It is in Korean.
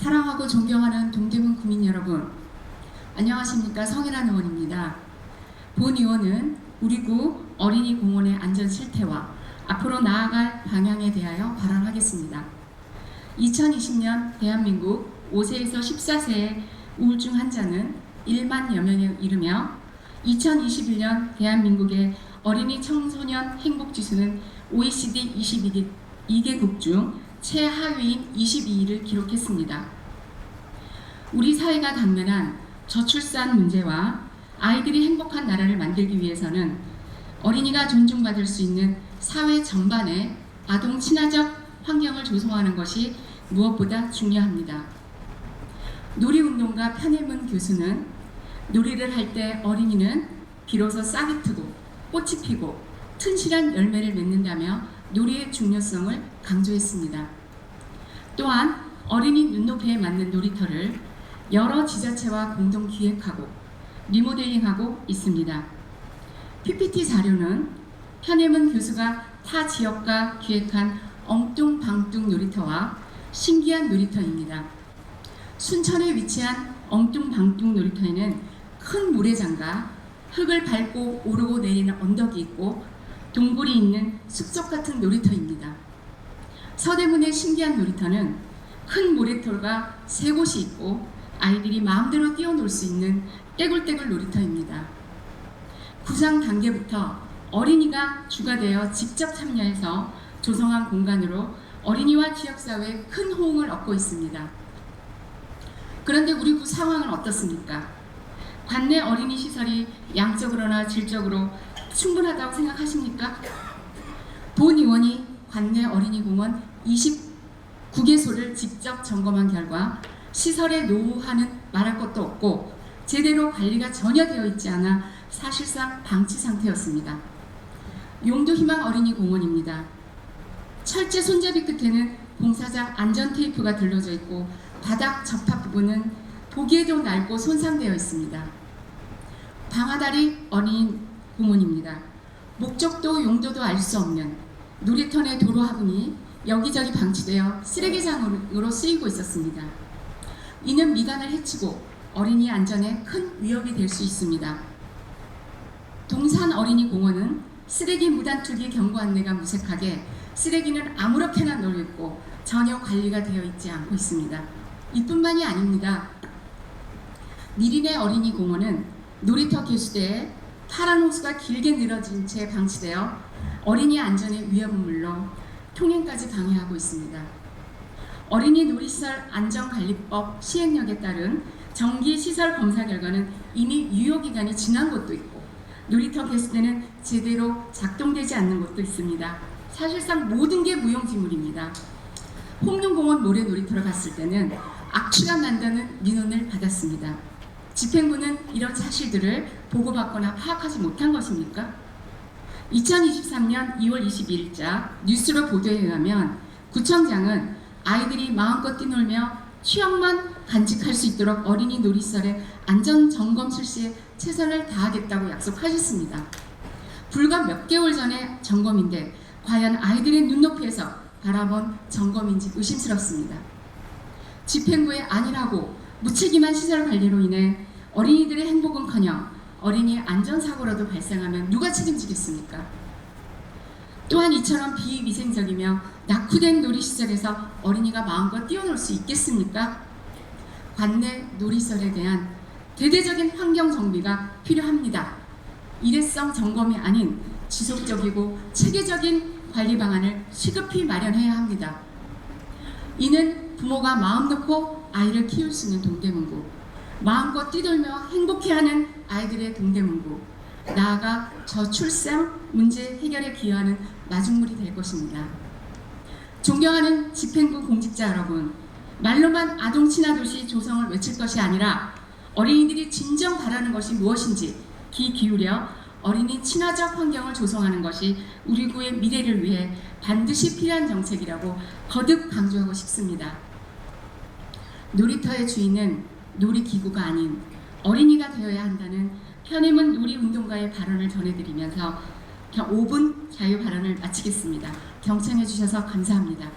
사랑하고 존경하는 동대문 구민 여러분, 안녕하십니까. 성일환 의원입니다. 본 의원은 우리 구 어린이 공원의 안전 실태와 앞으로 나아갈 방향에 대하여 발언하겠습니다. 2020년 대한민국 5세에서 14세의 우울증 환자는 1만여 명에 이르며 2021년 대한민국의 어린이 청소년 행복지수는 OECD 22개국 중 최하위인 22위를 기록했습니다. 우리 사회가 당면한 저출산 문제와 아이들이 행복한 나라를 만들기 위해서는 어린이가 존중받을 수 있는 사회 전반에 아동 친화적 환경을 조성하는 것이 무엇보다 중요합니다. 놀이운동가 편혜문 교수는 놀이를 할 때 어린이는 비로소 싹이 트고 꽃이 피고 튼실한 열매를 맺는다며 놀이의 중요성을 강조했습니다. 또한 어린이 눈높이에 맞는 놀이터를 여러 지자체와 공동 기획하고 리모델링하고 있습니다. PPT 자료는 편혜문 교수가 타 지역과 기획한 엉뚱방뚱 놀이터와 신기한 놀이터입니다. 순천에 위치한 엉뚱방뚱 놀이터에는 큰 모래장과 흙을 밟고 오르고 내리는 언덕이 있고 동굴이 있는 숲속 같은 놀이터입니다. 서대문의 신기한 놀이터는 큰 모래털과 3곳이 있고 아이들이 마음대로 뛰어놀 수 있는 떼굴떼굴 놀이터입니다. 구상 단계부터 어린이가 주가 되어 직접 참여해서 조성한 공간으로 어린이와 지역사회에 큰 호응을 얻고 있습니다. 그런데 우리 구 상황은 어떻습니까? 관내 어린이 시설이 양적으로나 질적으로 충분하다고 생각하십니까? 본 의원이 관내 어린이공원 29개소를 직접 점검한 결과 시설의 노후화는 말할 것도 없고 제대로 관리가 전혀 되어 있지 않아 사실상 방치 상태였습니다. 용두희망 어린이공원입니다. 철제 손잡이 끝에는 공사장 안전 테이프가 들러져 있고 바닥 접합 부분은 보기에도 낡고 손상되어 있습니다. 방아다리 어린이공원입니다. 목적도 용도도 알 수 없는 놀이터 내 도로 화분이 여기저기 방치되어 쓰레기장으로 쓰이고 있었습니다. 이는 미관을 해치고 어린이 안전에 큰 위협이 될 수 있습니다. 동산 어린이공원은 쓰레기 무단 투기 경고 안내가 무색하게 쓰레기는 아무렇게나 널려 있고 전혀 관리가 되어 있지 않고 있습니다. 이뿐만이 아닙니다. 미리네 어린이공원은 놀이터 개수대에 파란 호수가 길게 늘어진 채 방치되어 어린이 안전의 위협은 물론 통행까지 방해하고 있습니다. 어린이 놀이시설 안전관리법 시행령에 따른 정기시설 검사 결과는 이미 유효기간이 지난 곳도 있고 놀이터 개수대는 제대로 작동되지 않는 곳도 있습니다. 사실상 모든 게 무용지물입니다. 홍릉공원 모래놀이터로 갔을 때는 악취가 난다는 민원을 받았습니다. 집행부는 이런 사실들을 보고받거나 파악하지 못한 것입니까? 2023년 2월 22일자 뉴스로 보도에 의하면 구청장은 아이들이 마음껏 뛰놀며 취향만 간직할 수 있도록 어린이 놀이시설의 안전점검 실시에 최선을 다하겠다고 약속하셨습니다. 불과 몇 개월 전에 점검인데 과연 아이들의 눈높이에서 바라본 점검인지 의심스럽습니다. 집행부의 안일하고 무책임한 시설 관리로 인해 어린이들의 행복은커녕 어린이 안전사고라도 발생하면 누가 책임지겠습니까? 또한 이처럼 비위생적이며 낙후된 놀이시설에서 어린이가 마음껏 뛰어놀 수 있겠습니까? 관내 놀이시설에 대한 대대적인 환경 정비가 필요합니다. 일회성 점검이 아닌 지속적이고 체계적인 관리 방안을 시급히 마련해야 합니다. 이는 부모가 마음 놓고 아이를 키울 수 있는 동대문구, 마음껏 뛰놀며 행복해하는 아이들의 동대문구, 나아가 저출산 문제 해결에 기여하는 마중물이 될 것입니다. 존경하는 집행부 공직자 여러분, 말로만 아동 친화 도시 조성을 외칠 것이 아니라 어린이들이 진정 바라는 것이 무엇인지 귀 기울여 어린이 친화적 환경을 조성하는 것이 우리 구의 미래를 위해 반드시 필요한 정책이라고 거듭 강조하고 싶습니다. 놀이터의 주인은 놀이기구가 아닌 어린이가 되어야 한다는 편혜문 놀이운동가의 발언을 전해드리면서 5분 자유 발언을 마치겠습니다. 경청해 주셔서 감사합니다.